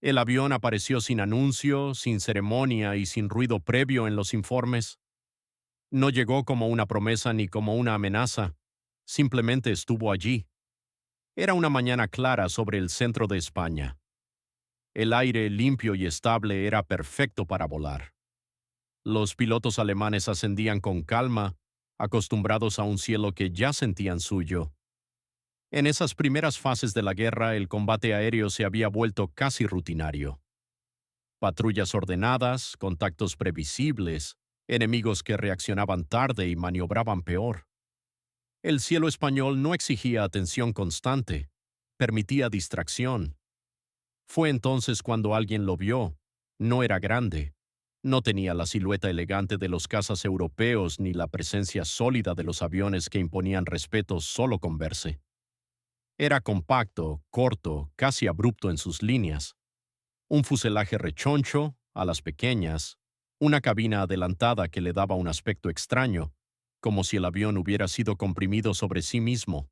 El avión apareció sin anuncio, sin ceremonia y sin ruido previo en los informes. No llegó como una promesa ni como una amenaza. Simplemente estuvo allí. Era una mañana clara sobre el centro de España. El aire limpio y estable era perfecto para volar. Los pilotos alemanes ascendían con calma, acostumbrados a un cielo que ya sentían suyo. En esas primeras fases de la guerra, el combate aéreo se había vuelto casi rutinario. Patrullas ordenadas, contactos previsibles, enemigos que reaccionaban tarde y maniobraban peor. El cielo español no exigía atención constante, permitía distracción. Fue entonces cuando alguien lo vio. No era grande. No tenía la silueta elegante de los cazas europeos ni la presencia sólida de los aviones que imponían respeto solo con verse. Era compacto, corto, casi abrupto en sus líneas. Un fuselaje rechoncho, alas pequeñas, una cabina adelantada que le daba un aspecto extraño, como si el avión hubiera sido comprimido sobre sí mismo.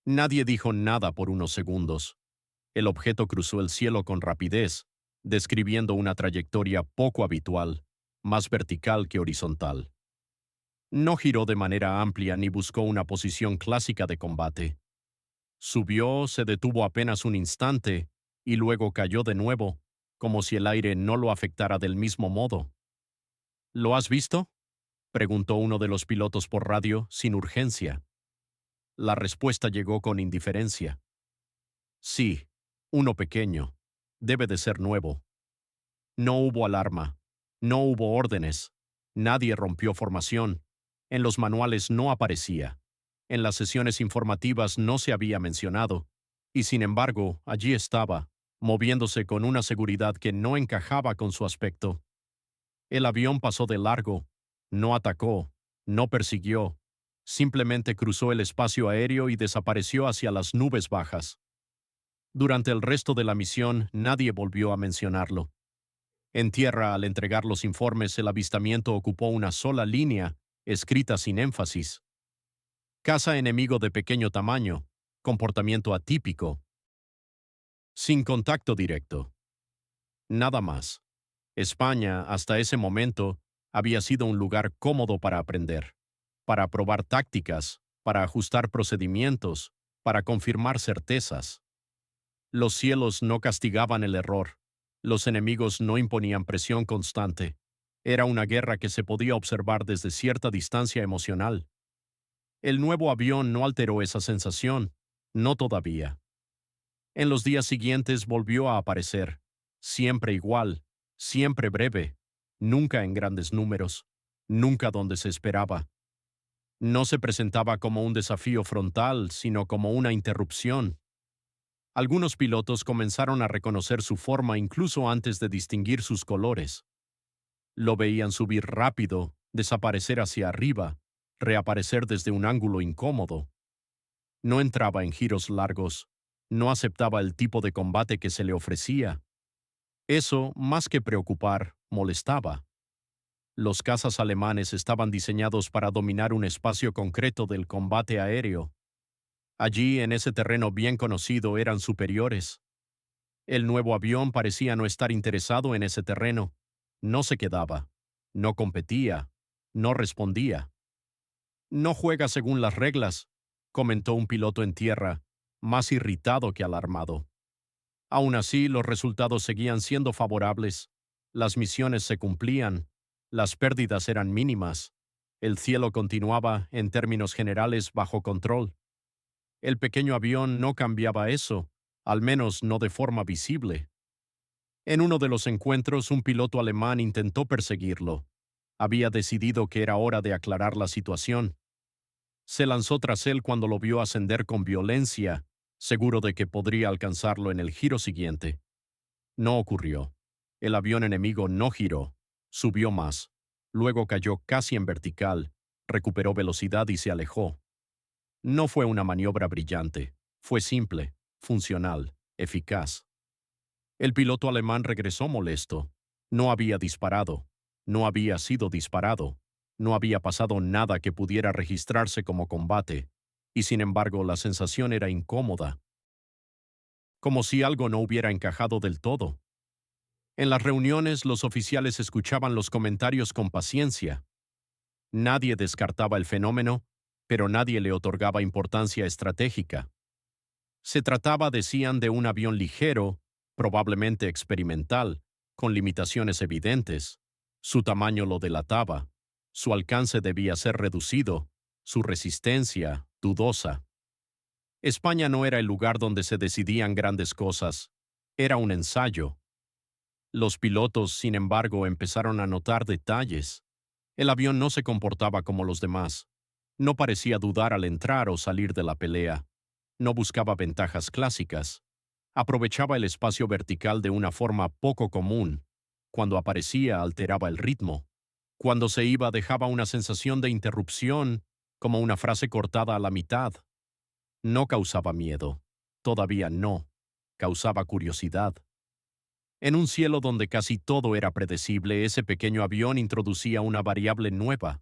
Nadie dijo nada por unos segundos. El objeto cruzó el cielo con rapidez, describiendo una trayectoria poco habitual, más vertical que horizontal. No giró de manera amplia ni buscó una posición clásica de combate. Subió, se detuvo apenas un instante, y luego cayó de nuevo, como si el aire no lo afectara del mismo modo. ¿Lo has visto?, preguntó uno de los pilotos por radio, sin urgencia. La respuesta llegó con indiferencia. Sí, uno pequeño. Debe de ser nuevo. No hubo alarma. No hubo órdenes. Nadie rompió formación. En los manuales no aparecía. En las sesiones informativas no se había mencionado. Y sin embargo, allí estaba, moviéndose con una seguridad que no encajaba con su aspecto. El avión pasó de largo. No atacó. No persiguió. Simplemente cruzó el espacio aéreo y desapareció hacia las nubes bajas. Durante el resto de la misión, nadie volvió a mencionarlo. En tierra, al entregar los informes, el avistamiento ocupó una sola línea, escrita sin énfasis. Caza enemigo de pequeño tamaño, comportamiento atípico, sin contacto directo. Nada más. España, hasta ese momento, había sido un lugar cómodo para aprender, para probar tácticas, para ajustar procedimientos, para confirmar certezas. Los cielos no castigaban el error. Los enemigos no imponían presión constante. Era una guerra que se podía observar desde cierta distancia emocional. El nuevo avión no alteró esa sensación, no todavía. En los días siguientes volvió a aparecer, siempre igual, siempre breve, nunca en grandes números, nunca donde se esperaba. No se presentaba como un desafío frontal, sino como una interrupción. Algunos pilotos comenzaron a reconocer su forma incluso antes de distinguir sus colores. Lo veían subir rápido, desaparecer hacia arriba, reaparecer desde un ángulo incómodo. No entraba en giros largos, no aceptaba el tipo de combate que se le ofrecía. Eso, más que preocupar, molestaba. Los cazas alemanes estaban diseñados para dominar un espacio concreto del combate aéreo. Allí, en ese terreno bien conocido, eran superiores. El nuevo avión parecía no estar interesado en ese terreno. No se quedaba. No competía. No respondía. No juega según las reglas, comentó un piloto en tierra, más irritado que alarmado. Aún así, los resultados seguían siendo favorables. Las misiones se cumplían. Las pérdidas eran mínimas. El cielo continuaba, en términos generales, bajo control. El pequeño avión no cambiaba eso, al menos no de forma visible. En uno de los encuentros, un piloto alemán intentó perseguirlo. Había decidido que era hora de aclarar la situación. Se lanzó tras él cuando lo vio ascender con violencia, seguro de que podría alcanzarlo en el giro siguiente. No ocurrió. El avión enemigo no giró. Subió más. Luego cayó casi en vertical, recuperó velocidad y se alejó. No fue una maniobra brillante. Fue simple, funcional, eficaz. El piloto alemán regresó molesto. No había disparado. No había sido disparado. No había pasado nada que pudiera registrarse como combate. Y sin embargo, la sensación era incómoda. como si algo no hubiera encajado del todo. En las reuniones los oficiales escuchaban los comentarios con paciencia. Nadie descartaba el fenómeno, pero nadie le otorgaba importancia estratégica. Se trataba, decían, de un avión ligero, probablemente experimental, con limitaciones evidentes. Su tamaño lo delataba. Su alcance debía ser reducido, su resistencia dudosa. España no era el lugar donde se decidían grandes cosas. Era un ensayo. Los pilotos, sin embargo, empezaron a notar detalles. El avión no se comportaba como los demás. No parecía dudar al entrar o salir de la pelea. No buscaba ventajas clásicas. Aprovechaba el espacio vertical de una forma poco común. Cuando aparecía, alteraba el ritmo. Cuando se iba, dejaba una sensación de interrupción, como una frase cortada a la mitad. No causaba miedo. Todavía no. Causaba curiosidad. En un cielo donde casi todo era predecible, ese pequeño avión introducía una variable nueva,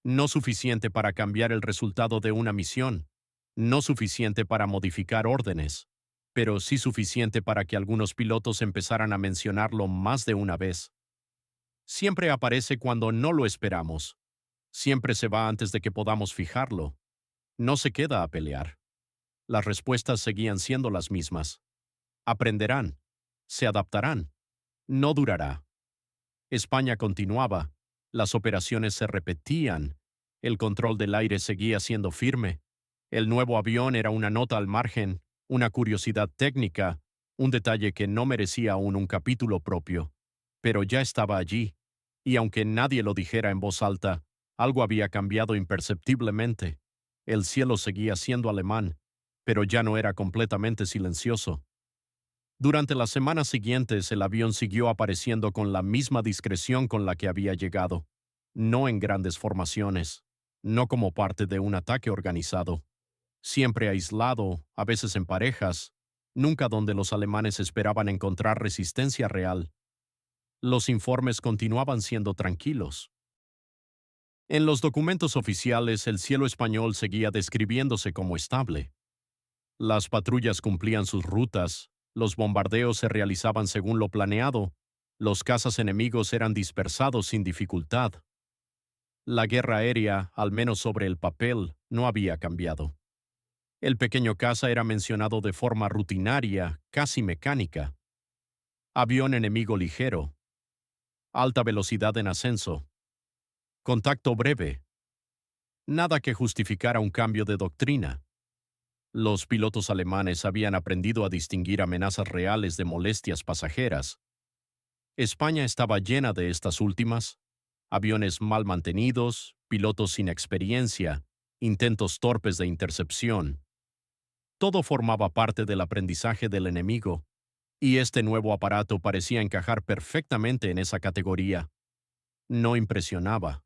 no suficiente para cambiar el resultado de una misión, no suficiente para modificar órdenes, pero sí suficiente para que algunos pilotos empezaran a mencionarlo más de una vez. Siempre aparece cuando no lo esperamos. Siempre se va antes de que podamos fijarlo. No se queda a pelear. Las respuestas seguían siendo las mismas. Aprenderán. Se adaptarán. No durará. España continuaba. Las operaciones se repetían. El control del aire seguía siendo firme. El nuevo avión era una nota al margen, una curiosidad técnica, un detalle que no merecía aún un capítulo propio. Pero ya estaba allí, y aunque nadie lo dijera en voz alta, algo había cambiado imperceptiblemente. El cielo seguía siendo alemán, pero ya no era completamente silencioso. Durante las semanas siguientes el avión siguió apareciendo con la misma discreción con la que había llegado, no en grandes formaciones, no como parte de un ataque organizado, siempre aislado, a veces en parejas, nunca donde los alemanes esperaban encontrar resistencia real. Los informes continuaban siendo tranquilos. En los documentos oficiales el cielo español seguía describiéndose como estable. Las patrullas cumplían sus rutas, los bombardeos se realizaban según lo planeado, los cazas enemigos eran dispersados sin dificultad. La guerra aérea, al menos sobre el papel, no había cambiado. El pequeño caza era mencionado de forma rutinaria, casi mecánica. Avión enemigo ligero. Alta velocidad en ascenso. Contacto breve. Nada que justificara un cambio de doctrina. Los pilotos alemanes habían aprendido a distinguir amenazas reales de molestias pasajeras. España estaba llena de estas últimas: aviones mal mantenidos, pilotos sin experiencia, intentos torpes de intercepción. Todo formaba parte del aprendizaje del enemigo, y este nuevo aparato parecía encajar perfectamente en esa categoría. No impresionaba.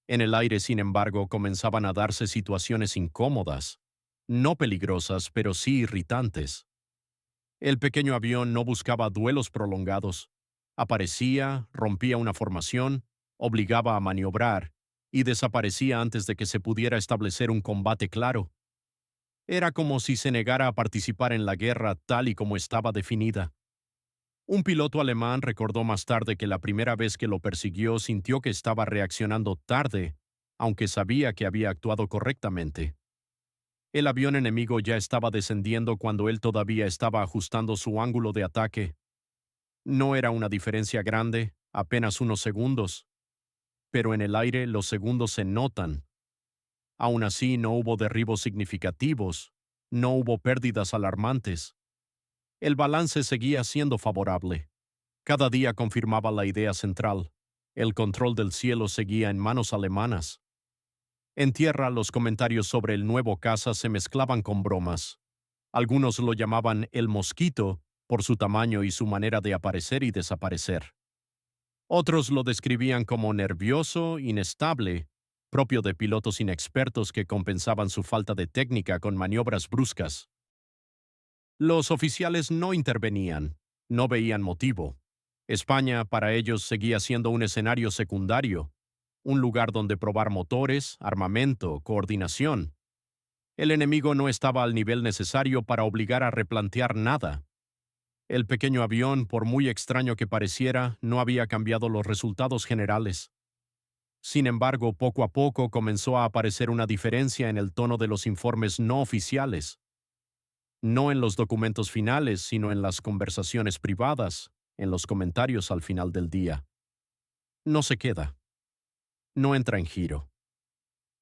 En el aire, sin embargo, comenzaban a darse situaciones incómodas, no peligrosas, pero sí irritantes. El pequeño avión no buscaba duelos prolongados. Aparecía, rompía una formación, obligaba a maniobrar, y desaparecía antes de que se pudiera establecer un combate claro. Era como si se negara a participar en la guerra tal y como estaba definida. Un piloto alemán recordó más tarde que la primera vez que lo persiguió sintió que estaba reaccionando tarde, aunque sabía que había actuado correctamente. El avión enemigo ya estaba descendiendo cuando él todavía estaba ajustando su ángulo de ataque. No era una diferencia grande, apenas unos segundos, pero en el aire los segundos se notan. Aún así, no hubo derribos significativos, no hubo pérdidas alarmantes. El balance seguía siendo favorable. Cada día confirmaba la idea central. El control del cielo seguía en manos alemanas. En tierra, los comentarios sobre el nuevo caza se mezclaban con bromas. Algunos lo llamaban el mosquito por su tamaño y su manera de aparecer y desaparecer. Otros lo describían como nervioso, inestable, propio de pilotos inexpertos que compensaban su falta de técnica con maniobras bruscas. Los oficiales no intervenían, no veían motivo. España para ellos seguía siendo un escenario secundario, un lugar donde probar motores, armamento, coordinación. El enemigo no estaba al nivel necesario para obligar a replantear nada. El pequeño avión, por muy extraño que pareciera, no había cambiado los resultados generales. Sin embargo, poco a poco comenzó a aparecer una diferencia en el tono de los informes no oficiales. No en los documentos finales, sino en las conversaciones privadas, en los comentarios al final del día. No se queda. No entra en giro.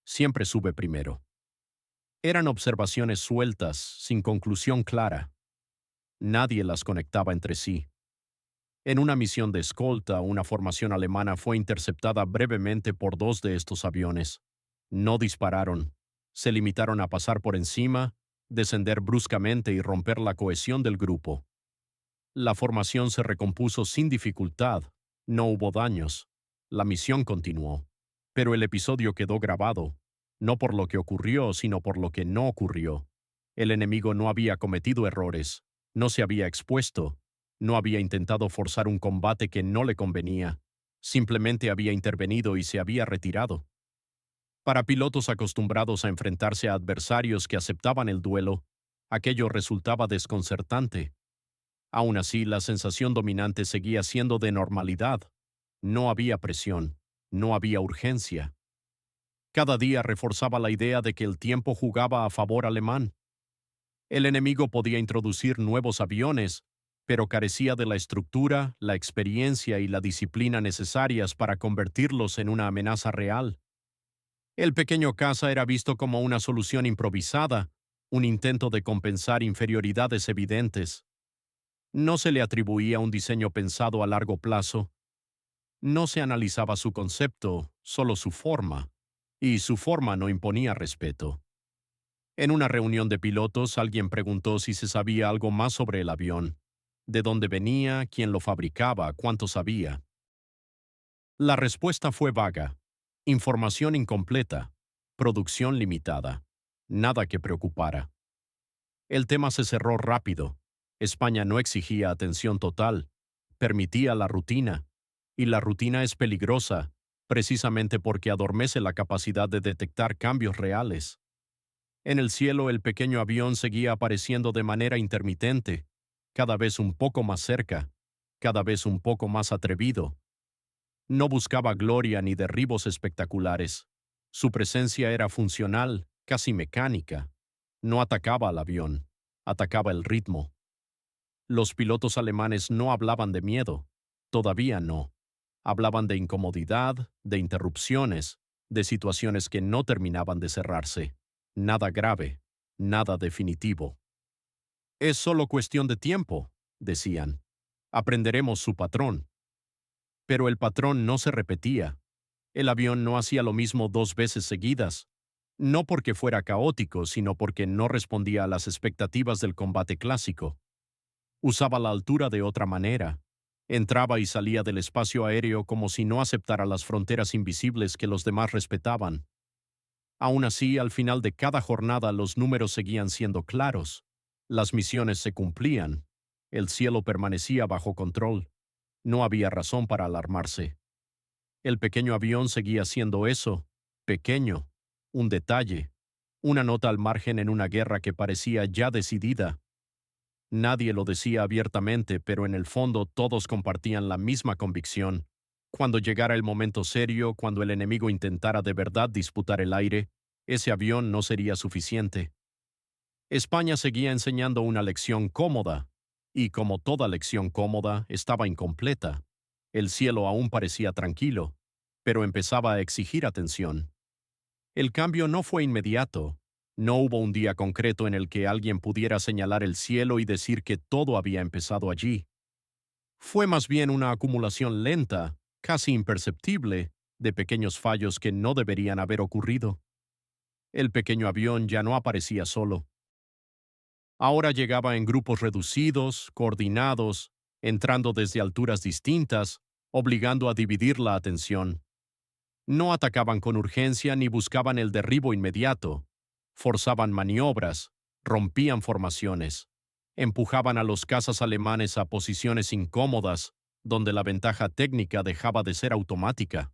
Siempre sube primero. Eran observaciones sueltas, sin conclusión clara. Nadie las conectaba entre sí. En una misión de escolta, una formación alemana fue interceptada brevemente por dos de estos aviones. No dispararon. Se limitaron a pasar por encima, descender bruscamente y romper la cohesión del grupo. La formación se recompuso sin dificultad. No hubo daños. La misión continuó. Pero el episodio quedó grabado, no por lo que ocurrió, sino por lo que no ocurrió. El enemigo no había cometido errores, no se había expuesto, no había intentado forzar un combate que no le convenía, simplemente había intervenido y se había retirado. Para pilotos acostumbrados a enfrentarse a adversarios que aceptaban el duelo, aquello resultaba desconcertante. Aún así, la sensación dominante seguía siendo de normalidad. No había presión, no había urgencia. Cada día reforzaba la idea de que el tiempo jugaba a favor alemán. El enemigo podía introducir nuevos aviones, pero carecía de la estructura, la experiencia y la disciplina necesarias para convertirlos en una amenaza real. El pequeño caza era visto como una solución improvisada, un intento de compensar inferioridades evidentes. No se le atribuía un diseño pensado a largo plazo. No se analizaba su concepto, solo su forma, y su forma no imponía respeto. En una reunión de pilotos, alguien preguntó si se sabía algo más sobre el avión, de dónde venía, quién lo fabricaba, cuánto sabía. La respuesta fue vaga. Información incompleta. Producción limitada. Nada que preocupara. El tema se cerró rápido. España no exigía atención total. Permitía la rutina. Y la rutina es peligrosa, precisamente porque adormece la capacidad de detectar cambios reales. En el cielo el pequeño avión seguía apareciendo de manera intermitente, cada vez un poco más cerca, cada vez un poco más atrevido. No buscaba gloria ni derribos espectaculares. Su presencia era funcional, casi mecánica. No atacaba al avión, atacaba el ritmo. Los pilotos alemanes no hablaban de miedo, todavía no. Hablaban de incomodidad, de interrupciones, de situaciones que no terminaban de cerrarse. Nada grave, nada definitivo. Es solo cuestión de tiempo, decían. Aprenderemos su patrón. Pero el patrón no se repetía. El avión no hacía lo mismo dos veces seguidas. No porque fuera caótico, sino porque no respondía a las expectativas del combate clásico. Usaba la altura de otra manera. Entraba y salía del espacio aéreo como si no aceptara las fronteras invisibles que los demás respetaban. Aún así, al final de cada jornada los números seguían siendo claros. Las misiones se cumplían. El cielo permanecía bajo control. No había razón para alarmarse. El pequeño avión seguía siendo eso, pequeño, un detalle, una nota al margen en una guerra que parecía ya decidida. Nadie lo decía abiertamente, pero en el fondo todos compartían la misma convicción. Cuando llegara el momento serio, cuando el enemigo intentara de verdad disputar el aire, ese avión no sería suficiente. España seguía enseñando una lección cómoda, y como toda lección cómoda, estaba incompleta. El cielo aún parecía tranquilo, pero empezaba a exigir atención. El cambio no fue inmediato. No hubo un día concreto en el que alguien pudiera señalar el cielo y decir que todo había empezado allí. Fue más bien una acumulación lenta, casi imperceptible, de pequeños fallos que no deberían haber ocurrido. El pequeño avión ya no aparecía solo. Ahora llegaba en grupos reducidos, coordinados, entrando desde alturas distintas, obligando a dividir la atención. No atacaban con urgencia ni buscaban el derribo inmediato. Forzaban maniobras, rompían formaciones, empujaban a los cazas alemanes a posiciones incómodas, donde la ventaja técnica dejaba de ser automática.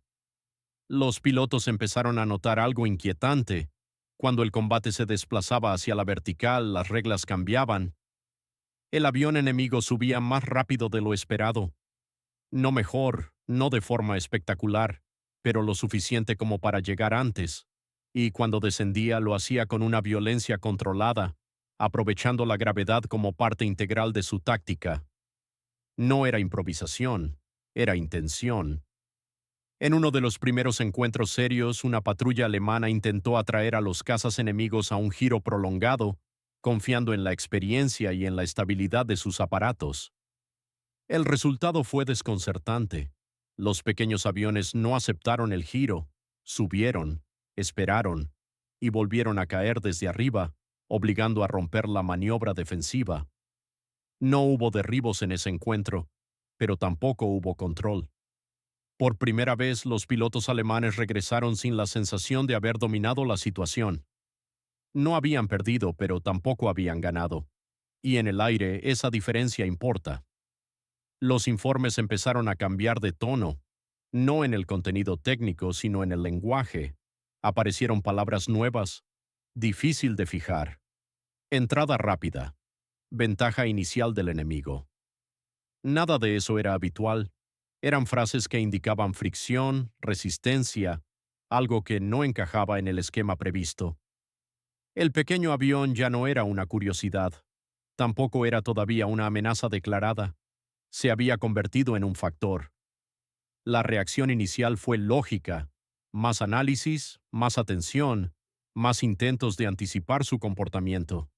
Los pilotos empezaron a notar algo inquietante. Cuando el combate se desplazaba hacia la vertical, las reglas cambiaban. El avión enemigo subía más rápido de lo esperado. No mejor, no de forma espectacular, pero lo suficiente como para llegar antes. Y cuando descendía lo hacía con una violencia controlada, aprovechando la gravedad como parte integral de su táctica. No era improvisación, era intención. En uno de los primeros encuentros serios, una patrulla alemana intentó atraer a los cazas enemigos a un giro prolongado, confiando en la experiencia y en la estabilidad de sus aparatos. El resultado fue desconcertante. Los pequeños aviones no aceptaron el giro, subieron, esperaron, y volvieron a caer desde arriba, obligando a romper la maniobra defensiva. No hubo derribos en ese encuentro, pero tampoco hubo control. Por primera vez, los pilotos alemanes regresaron sin la sensación de haber dominado la situación. No habían perdido, pero tampoco habían ganado. Y en el aire, esa diferencia importa. Los informes empezaron a cambiar de tono, no en el contenido técnico, sino en el lenguaje. Aparecieron palabras nuevas, difícil de fijar. Entrada rápida. Ventaja inicial del enemigo. Nada de eso era habitual. Eran frases que indicaban fricción, resistencia, algo que no encajaba en el esquema previsto. El pequeño avión ya no era una curiosidad. Tampoco era todavía una amenaza declarada. Se había convertido en un factor. La reacción inicial fue lógica. Más análisis, más atención, más intentos de anticipar su comportamiento.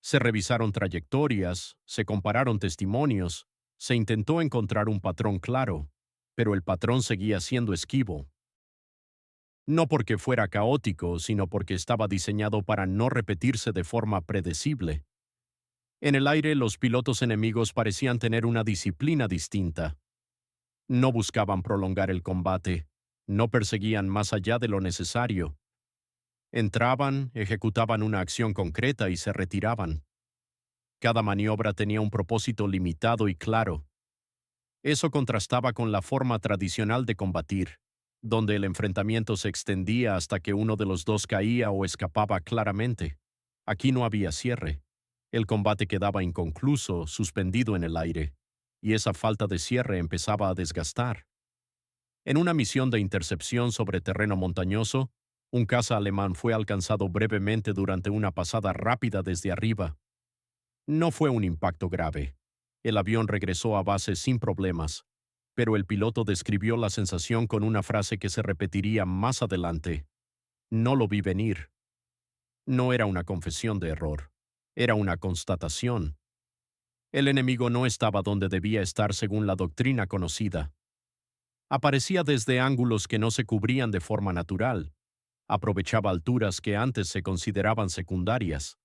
Se revisaron trayectorias, se compararon testimonios, se intentó encontrar un patrón claro, pero el patrón seguía siendo esquivo. No porque fuera caótico, sino porque estaba diseñado para no repetirse de forma predecible. En el aire, los pilotos enemigos parecían tener una disciplina distinta. No buscaban prolongar el combate, no perseguían más allá de lo necesario. Entraban, ejecutaban una acción concreta y se retiraban. Cada maniobra tenía un propósito limitado y claro. Eso contrastaba con la forma tradicional de combatir, donde el enfrentamiento se extendía hasta que uno de los dos caía o escapaba claramente. Aquí no había cierre. El combate quedaba inconcluso, suspendido en el aire, y esa falta de cierre empezaba a desgastar. En una misión de intercepción sobre terreno montañoso, un caza alemán fue alcanzado brevemente durante una pasada rápida desde arriba. No fue un impacto grave. El avión regresó a base sin problemas, pero el piloto describió la sensación con una frase que se repetiría más adelante. No lo vi venir. No era una confesión de error. Era una constatación. El enemigo no estaba donde debía estar según la doctrina conocida. Aparecía desde ángulos que no se cubrían de forma natural. Aprovechaba alturas que antes se consideraban secundarias.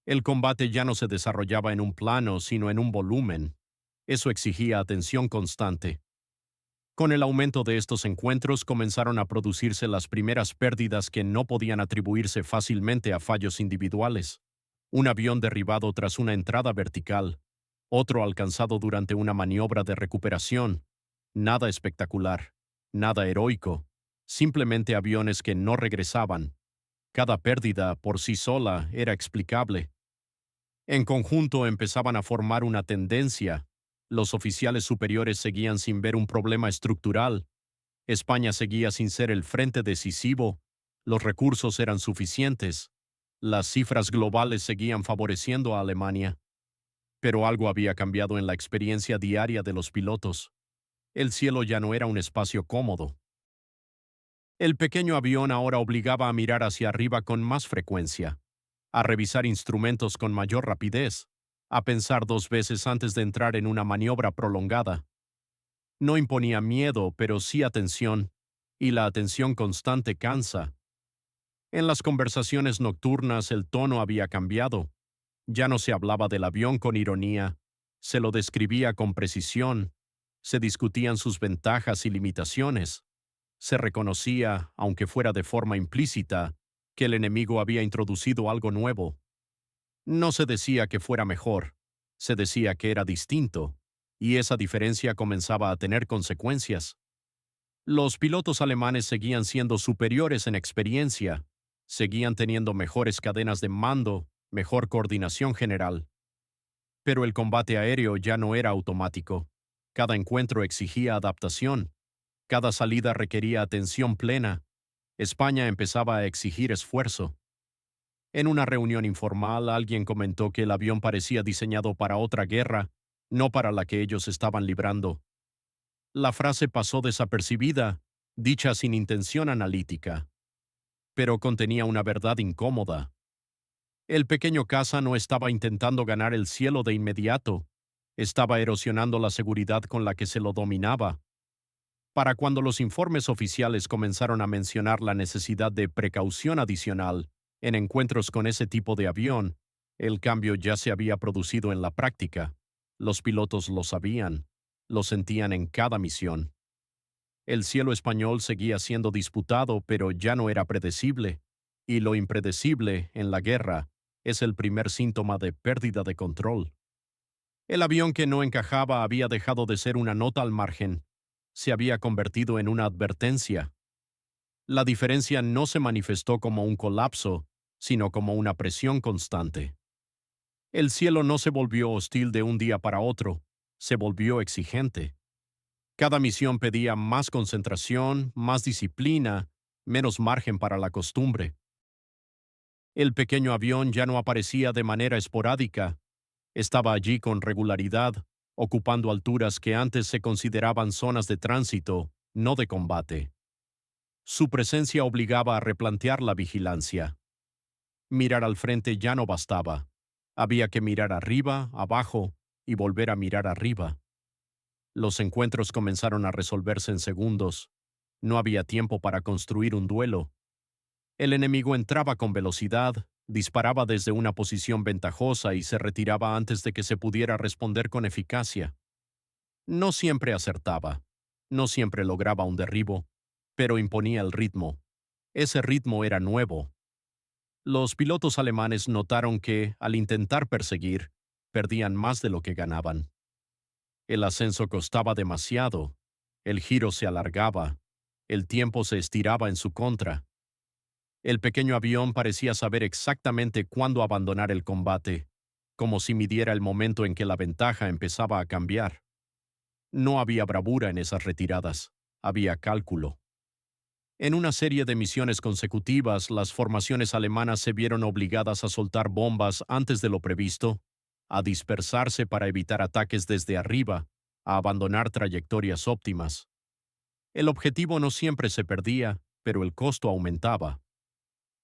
El combate ya no se desarrollaba en un plano, sino en un volumen. Eso exigía atención constante. Con el aumento de estos encuentros comenzaron a producirse las primeras pérdidas que no podían atribuirse fácilmente a fallos individuales. Un avión derribado tras una entrada vertical, otro alcanzado durante una maniobra de recuperación. Nada espectacular, nada heroico, simplemente aviones que no regresaban. Cada pérdida, por sí sola, era explicable. En conjunto empezaban a formar una tendencia. Los oficiales superiores seguían sin ver un problema estructural. España seguía sin ser el frente decisivo. Los recursos eran suficientes. Las cifras globales seguían favoreciendo a Alemania. Pero algo había cambiado en la experiencia diaria de los pilotos. El cielo ya no era un espacio cómodo. El pequeño avión ahora obligaba a mirar hacia arriba con más frecuencia, a revisar instrumentos con mayor rapidez, a pensar dos veces antes de entrar en una maniobra prolongada. No imponía miedo, pero sí atención, y la atención constante cansa. En las conversaciones nocturnas el tono había cambiado. Ya no se hablaba del avión con ironía, se lo describía con precisión, se discutían sus ventajas y limitaciones. Se reconocía, aunque fuera de forma implícita, que el enemigo había introducido algo nuevo. No se decía que fuera mejor, se decía que era distinto, y esa diferencia comenzaba a tener consecuencias. Los pilotos alemanes seguían siendo superiores en experiencia, Seguían teniendo mejores cadenas de mando, mejor coordinación general. Pero el combate aéreo ya no era automático. Cada encuentro exigía adaptación. Cada salida requería atención plena. España empezaba a exigir esfuerzo. En una reunión informal, alguien comentó que el avión parecía diseñado para otra guerra, no para la que ellos estaban librando. La frase pasó desapercibida, dicha sin intención analítica, pero contenía una verdad incómoda. El pequeño caza no estaba intentando ganar el cielo de inmediato, estaba erosionando la seguridad con la que se lo dominaba. Para cuando los informes oficiales comenzaron a mencionar la necesidad de precaución adicional en encuentros con ese tipo de avión, el cambio ya se había producido en la práctica. Los pilotos lo sabían, lo sentían en cada misión. El cielo español seguía siendo disputado, pero ya no era predecible, y lo impredecible en la guerra es el primer síntoma de pérdida de control. El avión que no encajaba había dejado de ser una nota al margen, se había convertido en una advertencia. La diferencia no se manifestó como un colapso, sino como una presión constante. El cielo no se volvió hostil de un día para otro, se volvió exigente. Cada misión pedía más concentración, más disciplina, menos margen para la costumbre. El pequeño avión ya no aparecía de manera esporádica, estaba allí con regularidad, ocupando alturas que antes se consideraban zonas de tránsito, no de combate. Su presencia obligaba a replantear la vigilancia. Mirar al frente ya no bastaba. Había que mirar arriba, abajo y volver a mirar arriba. Los encuentros comenzaron a resolverse en segundos. No había tiempo para construir un duelo. El enemigo entraba con velocidad, disparaba desde una posición ventajosa y se retiraba antes de que se pudiera responder con eficacia. No siempre acertaba, no siempre lograba un derribo, pero imponía el ritmo. Ese ritmo era nuevo. Los pilotos alemanes notaron que, al intentar perseguir, perdían más de lo que ganaban. El ascenso costaba demasiado, el giro se alargaba, el tiempo se estiraba en su contra. El pequeño avión parecía saber exactamente cuándo abandonar el combate, como si midiera el momento en que la ventaja empezaba a cambiar. No había bravura en esas retiradas, había cálculo. En una serie de misiones consecutivas, las formaciones alemanas se vieron obligadas a soltar bombas antes de lo previsto, a dispersarse para evitar ataques desde arriba, a abandonar trayectorias óptimas. El objetivo no siempre se perdía, pero el costo aumentaba.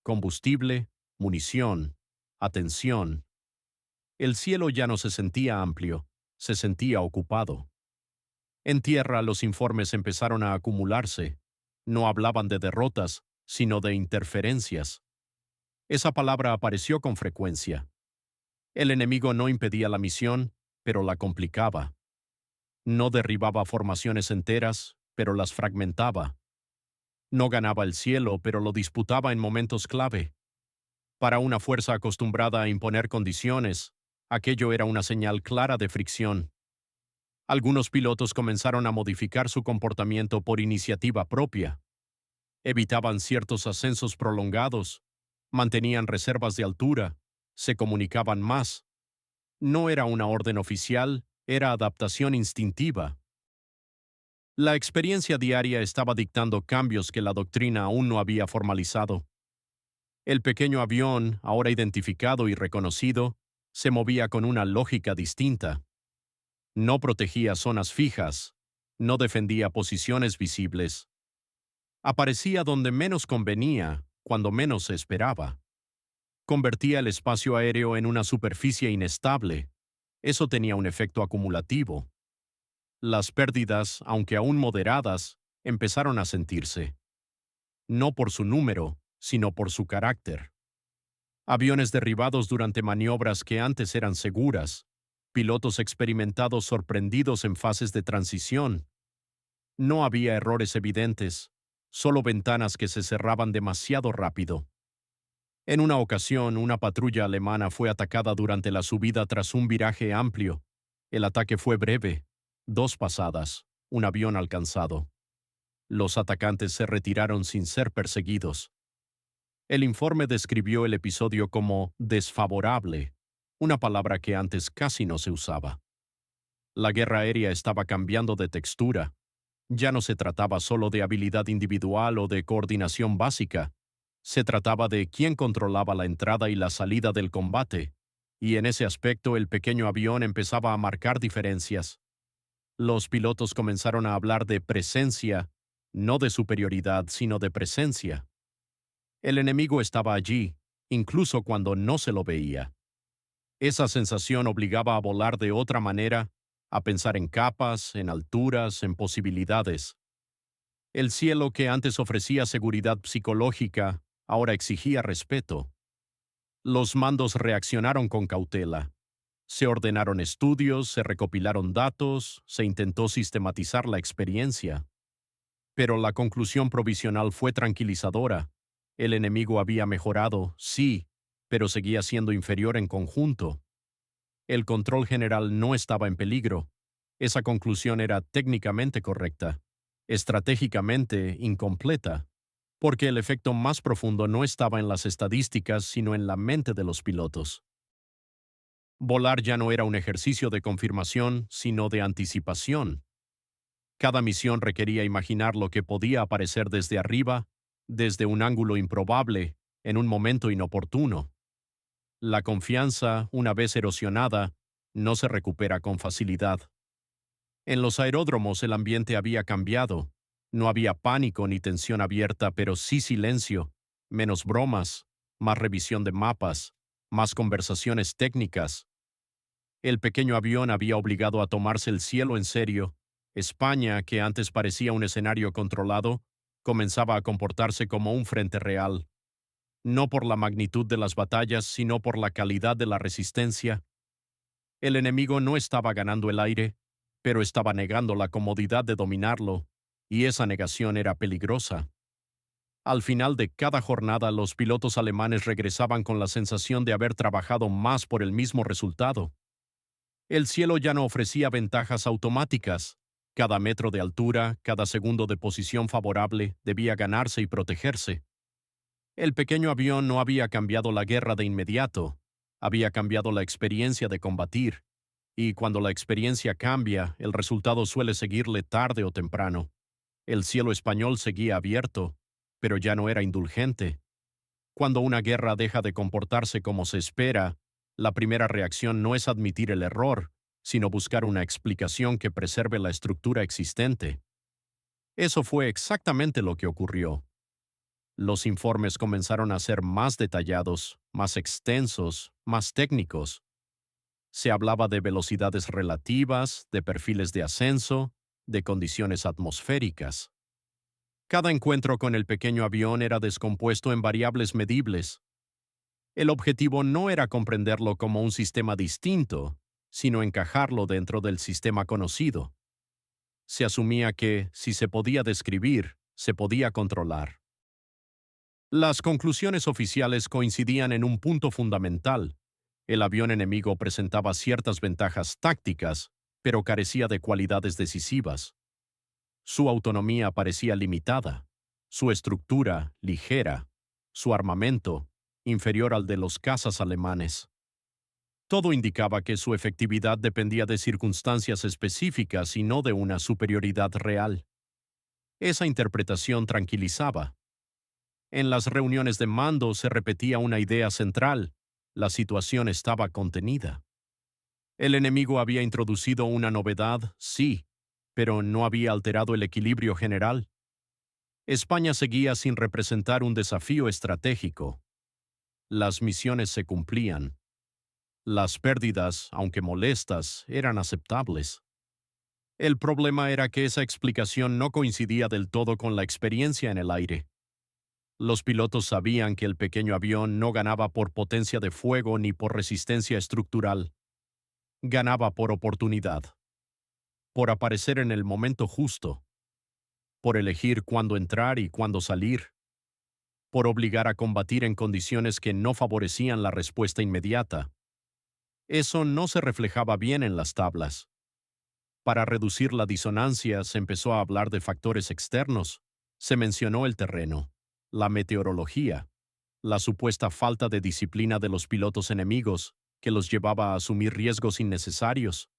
Combustible, munición, atención. El cielo ya no se sentía amplio, se sentía ocupado. En tierra los informes empezaron a acumularse. No hablaban de derrotas, sino de interferencias. Esa palabra apareció con frecuencia. El enemigo no impedía la misión, pero la complicaba. No derribaba formaciones enteras, pero las fragmentaba. No ganaba el cielo, pero lo disputaba en momentos clave. Para una fuerza acostumbrada a imponer condiciones, aquello era una señal clara de fricción. Algunos pilotos comenzaron a modificar su comportamiento por iniciativa propia. Evitaban ciertos ascensos prolongados, mantenían reservas de altura, se comunicaban más. No era una orden oficial, era adaptación instintiva. La experiencia diaria estaba dictando cambios que la doctrina aún no había formalizado. El pequeño avión, ahora identificado y reconocido, se movía con una lógica distinta. No protegía zonas fijas, no defendía posiciones visibles. Aparecía donde menos convenía, cuando menos se esperaba. Convertía el espacio aéreo en una superficie inestable. Eso tenía un efecto acumulativo. Las pérdidas, aunque aún moderadas, empezaron a sentirse. No por su número, sino por su carácter. Aviones derribados durante maniobras que antes eran seguras, pilotos experimentados sorprendidos en fases de transición. No había errores evidentes, solo ventanas que se cerraban demasiado rápido. En una ocasión, una patrulla alemana fue atacada durante la subida tras un viraje amplio. El ataque fue breve, 2 pasadas, un avión alcanzado. Los atacantes se retiraron sin ser perseguidos. El informe describió el episodio como desfavorable, una palabra que antes casi no se usaba. La guerra aérea estaba cambiando de textura. Ya no se trataba solo de habilidad individual o de coordinación básica. Se trataba de quién controlaba la entrada y la salida del combate, y en ese aspecto el pequeño avión empezaba a marcar diferencias. Los pilotos comenzaron a hablar de presencia, no de superioridad, sino de presencia. El enemigo estaba allí, incluso cuando no se lo veía. Esa sensación obligaba a volar de otra manera, a pensar en capas, en alturas, en posibilidades. El cielo que antes ofrecía seguridad psicológica, ahora exigía respeto. Los mandos reaccionaron con cautela. Se ordenaron estudios, se recopilaron datos, se intentó sistematizar la experiencia. Pero la conclusión provisional fue tranquilizadora. El enemigo había mejorado, sí, pero seguía siendo inferior en conjunto. El control general no estaba en peligro. Esa conclusión era técnicamente correcta, estratégicamente incompleta, porque el efecto más profundo no estaba en las estadísticas, sino en la mente de los pilotos. Volar ya no era un ejercicio de confirmación, sino de anticipación. Cada misión requería imaginar lo que podía aparecer desde arriba, desde un ángulo improbable, en un momento inoportuno. La confianza, una vez erosionada, no se recupera con facilidad. En los aeródromos el ambiente había cambiado. No había pánico ni tensión abierta, pero sí silencio, menos bromas, más revisión de mapas, más conversaciones técnicas. El pequeño avión había obligado a tomarse el cielo en serio. España, que antes parecía un escenario controlado, comenzaba a comportarse como un frente real, no por la magnitud de las batallas, sino por la calidad de la resistencia. El enemigo no estaba ganando el aire, pero estaba negando la comodidad de dominarlo, y esa negación era peligrosa. Al final de cada jornada, los pilotos alemanes regresaban con la sensación de haber trabajado más por el mismo resultado. El cielo ya no ofrecía ventajas automáticas. Cada metro de altura, cada segundo de posición favorable debía ganarse y protegerse. El pequeño avión no había cambiado la guerra de inmediato, había cambiado la experiencia de combatir, y cuando la experiencia cambia, el resultado suele seguirle tarde o temprano. El cielo español seguía abierto, pero ya no era indulgente. Cuando una guerra deja de comportarse como se espera, la primera reacción no es admitir el error, sino buscar una explicación que preserve la estructura existente. Eso fue exactamente lo que ocurrió. Los informes comenzaron a ser más detallados, más extensos, más técnicos. Se hablaba de velocidades relativas, de perfiles de ascenso, de condiciones atmosféricas. Cada encuentro con el pequeño avión era descompuesto en variables medibles. El objetivo no era comprenderlo como un sistema distinto, sino encajarlo dentro del sistema conocido. Se asumía que, si se podía describir, se podía controlar. Las conclusiones oficiales coincidían en un punto fundamental. El avión enemigo presentaba ciertas ventajas tácticas, pero carecía de cualidades decisivas. Su autonomía parecía limitada, su estructura ligera, su armamento inferior al de los cazas alemanes. Todo indicaba que su efectividad dependía de circunstancias específicas y no de una superioridad real. Esa interpretación tranquilizaba. En las reuniones de mando se repetía una idea central: la situación estaba contenida. El enemigo había introducido una novedad, sí, pero no había alterado el equilibrio general. España seguía sin representar un desafío estratégico. Las misiones se cumplían. Las pérdidas, aunque molestas, eran aceptables. El problema era que esa explicación no coincidía del todo con la experiencia en el aire. Los pilotos sabían que el pequeño avión no ganaba por potencia de fuego ni por resistencia estructural. Ganaba por oportunidad, por aparecer en el momento justo, por elegir cuándo entrar y cuándo salir, por obligar a combatir en condiciones que no favorecían la respuesta inmediata. Eso no se reflejaba bien en las tablas. Para reducir la disonancia se empezó a hablar de factores externos. Se mencionó el terreno, la meteorología, la supuesta falta de disciplina de los pilotos enemigos, que los llevaba a asumir riesgos innecesarios.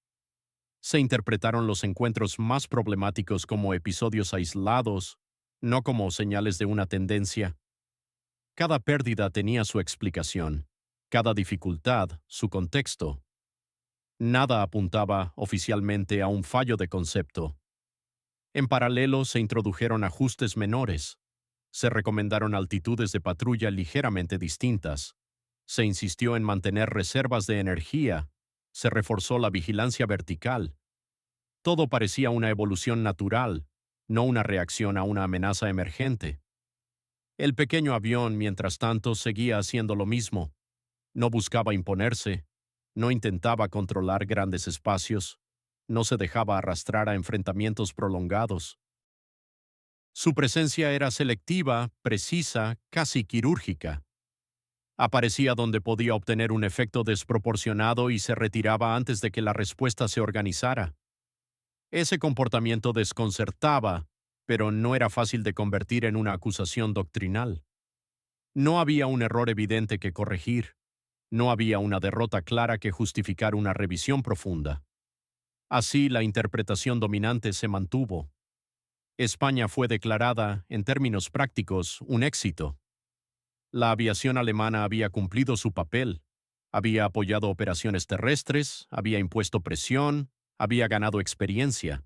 Se interpretaron los encuentros más problemáticos como episodios aislados, no como señales de una tendencia. Cada pérdida tenía su explicación, cada dificultad su contexto. Nada apuntaba oficialmente a un fallo de concepto. En paralelo se introdujeron ajustes menores. Se recomendaron altitudes de patrulla ligeramente distintas. Se insistió en mantener reservas de energía. Se reforzó la vigilancia vertical. Todo parecía una evolución natural, no una reacción a una amenaza emergente. El pequeño avión, mientras tanto, seguía haciendo lo mismo. No buscaba imponerse, no intentaba controlar grandes espacios, no se dejaba arrastrar a enfrentamientos prolongados. Su presencia era selectiva, precisa, casi quirúrgica. Aparecía donde podía obtener un efecto desproporcionado y se retiraba antes de que la respuesta se organizara. Ese comportamiento desconcertaba, pero no era fácil de convertir en una acusación doctrinal. No había un error evidente que corregir. No había una derrota clara que justificar una revisión profunda. Así, la interpretación dominante se mantuvo. España fue declarada, en términos prácticos, un éxito. La aviación alemana había cumplido su papel, había apoyado operaciones terrestres, había impuesto presión, había ganado experiencia.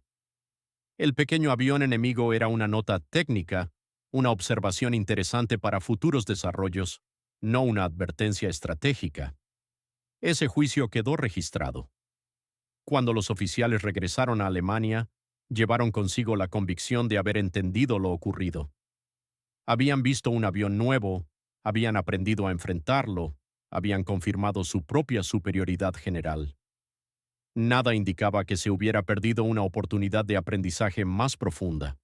El pequeño avión enemigo era una nota técnica, una observación interesante para futuros desarrollos, no una advertencia estratégica. Ese juicio quedó registrado. Cuando los oficiales regresaron a Alemania, llevaron consigo la convicción de haber entendido lo ocurrido. Habían visto un avión nuevo, habían aprendido a enfrentarlo, habían confirmado su propia superioridad general. Nada indicaba que se hubiera perdido una oportunidad de aprendizaje más profunda.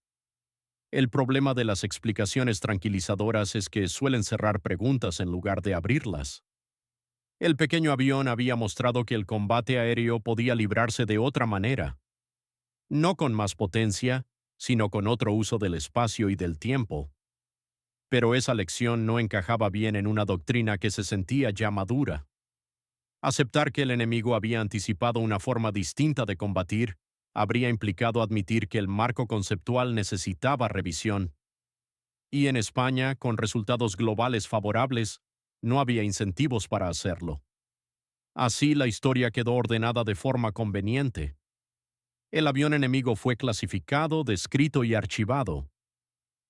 El problema de las explicaciones tranquilizadoras es que suelen cerrar preguntas en lugar de abrirlas. El pequeño avión había mostrado que el combate aéreo podía librarse de otra manera, no con más potencia, sino con otro uso del espacio y del tiempo. Pero esa lección no encajaba bien en una doctrina que se sentía ya madura. Aceptar que el enemigo había anticipado una forma distinta de combatir habría implicado admitir que el marco conceptual necesitaba revisión. Y en España, con resultados globales favorables, no había incentivos para hacerlo. Así la historia quedó ordenada de forma conveniente. El avión enemigo fue clasificado, descrito y archivado.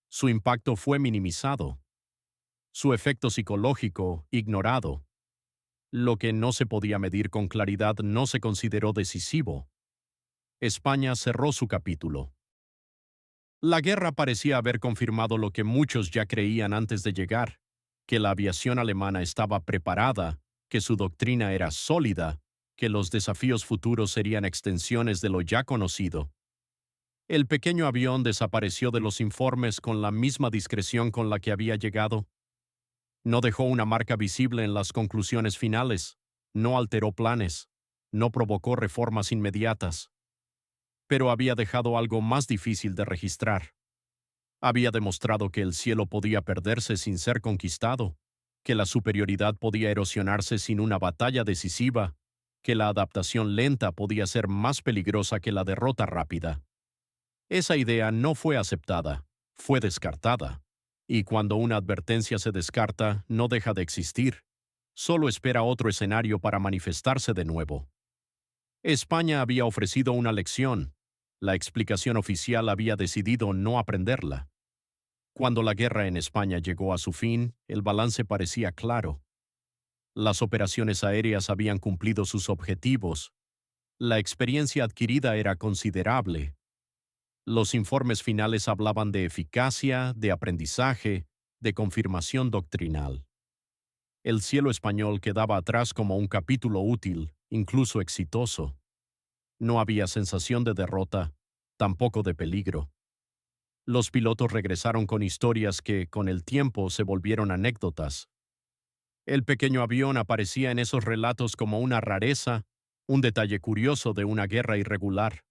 Su impacto fue minimizado. Su efecto psicológico ignorado. Lo que no se podía medir con claridad no se consideró decisivo. España cerró su capítulo. La guerra parecía haber confirmado lo que muchos ya creían antes de llegar, que la aviación alemana estaba preparada, que su doctrina era sólida, que los desafíos futuros serían extensiones de lo ya conocido. El pequeño avión desapareció de los informes con la misma discreción con la que había llegado. No dejó una marca visible en las conclusiones finales, no alteró planes, no provocó reformas inmediatas. Pero había dejado algo más difícil de registrar. Había demostrado que el cielo podía perderse sin ser conquistado, que la superioridad podía erosionarse sin una batalla decisiva, que la adaptación lenta podía ser más peligrosa que la derrota rápida. Esa idea no fue aceptada, fue descartada. Y cuando una advertencia se descarta, no deja de existir. Solo espera otro escenario para manifestarse de nuevo. España había ofrecido una lección. La explicación oficial había decidido no aprenderla. Cuando la guerra en España llegó a su fin, el balance parecía claro. Las operaciones aéreas habían cumplido sus objetivos. La experiencia adquirida era considerable. Los informes finales hablaban de eficacia, de aprendizaje, de confirmación doctrinal. El cielo español quedaba atrás como un capítulo útil, incluso exitoso. No había sensación de derrota, tampoco de peligro. Los pilotos regresaron con historias que, con el tiempo, se volvieron anécdotas. El pequeño avión aparecía en esos relatos como una rareza, un detalle curioso de una guerra irregular.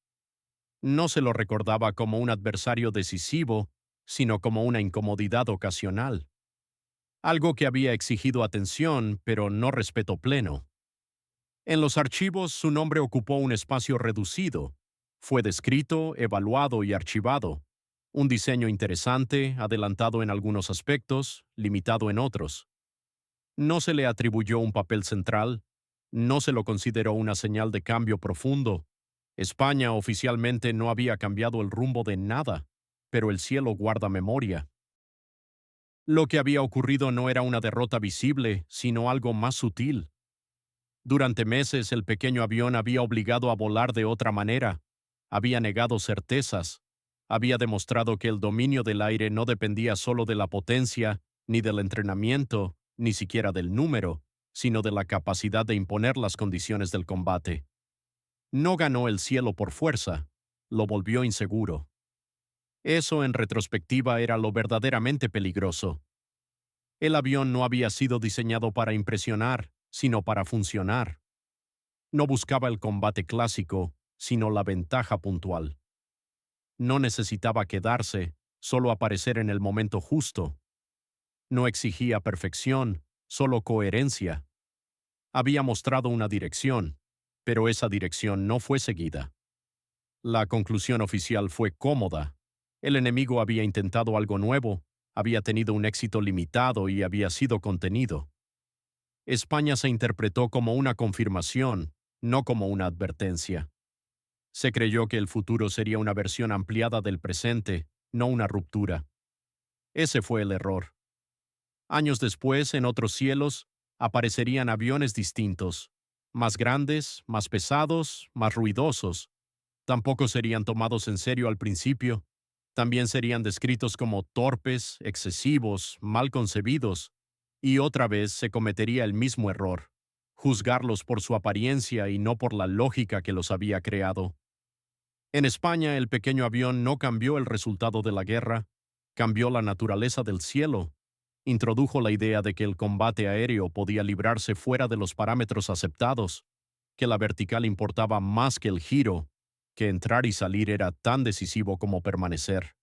No se lo recordaba como un adversario decisivo, sino como una incomodidad ocasional. algo que había exigido atención, pero no respeto pleno. En los archivos su nombre ocupó un espacio reducido. Fue descrito, evaluado y archivado. Un diseño interesante, adelantado en algunos aspectos, limitado en otros. No se le atribuyó un papel central, no se lo consideró una señal de cambio profundo. España oficialmente no había cambiado el rumbo de nada, pero el cielo guarda memoria. Lo que había ocurrido no era una derrota visible, sino algo más sutil. Durante meses el pequeño avión había obligado a volar de otra manera, había negado certezas, había demostrado que el dominio del aire no dependía solo de la potencia, ni del entrenamiento, ni siquiera del número, sino de la capacidad de imponer las condiciones del combate. No ganó el cielo por fuerza, lo volvió inseguro. Eso en retrospectiva era lo verdaderamente peligroso. El avión no había sido diseñado para impresionar, sino para funcionar. No buscaba el combate clásico, sino la ventaja puntual. No necesitaba quedarse, solo aparecer en el momento justo. No exigía perfección, solo coherencia. Había mostrado una dirección, pero esa dirección no fue seguida. La conclusión oficial fue cómoda. El enemigo había intentado algo nuevo, había tenido un éxito limitado y había sido contenido. España se interpretó como una confirmación, no como una advertencia. Se creyó que el futuro sería una versión ampliada del presente, no una ruptura. Ese fue el error. Años después, en otros cielos, aparecerían aviones distintos, más grandes, más pesados, más ruidosos. Tampoco serían tomados en serio al principio. También serían descritos como torpes, excesivos, mal concebidos. Y otra vez se cometería el mismo error, juzgarlos por su apariencia y no por la lógica que los había creado. En España, el pequeño avión no cambió el resultado de la guerra, cambió la naturaleza del cielo, introdujo la idea de que el combate aéreo podía librarse fuera de los parámetros aceptados, que la vertical importaba más que el giro, que entrar y salir era tan decisivo como permanecer,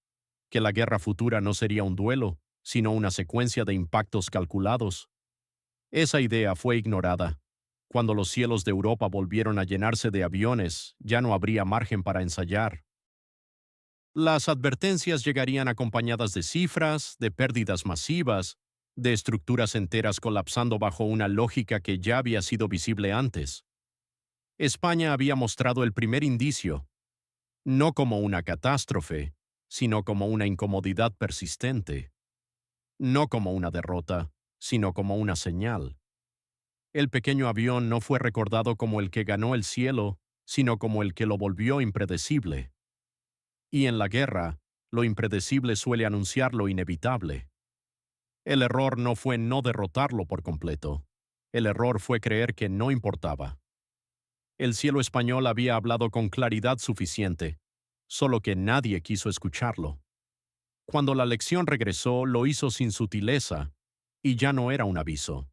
que la guerra futura no sería un duelo, sino una secuencia de impactos calculados. Esa idea fue ignorada. Cuando los cielos de Europa volvieron a llenarse de aviones, ya no habría margen para ensayar. Las advertencias llegarían acompañadas de cifras, de pérdidas masivas, de estructuras enteras colapsando bajo una lógica que ya había sido visible antes. España había mostrado el primer indicio, no como una catástrofe, sino como una incomodidad persistente. No como una derrota, sino como una señal. El pequeño avión no fue recordado como el que ganó el cielo, sino como el que lo volvió impredecible. Y en la guerra, lo impredecible suele anunciar lo inevitable. El error no fue no derrotarlo por completo. El error fue creer que no importaba. El cielo español había hablado con claridad suficiente, solo que nadie quiso escucharlo. Cuando la lección regresó, lo hizo sin sutileza, y ya no era un aviso.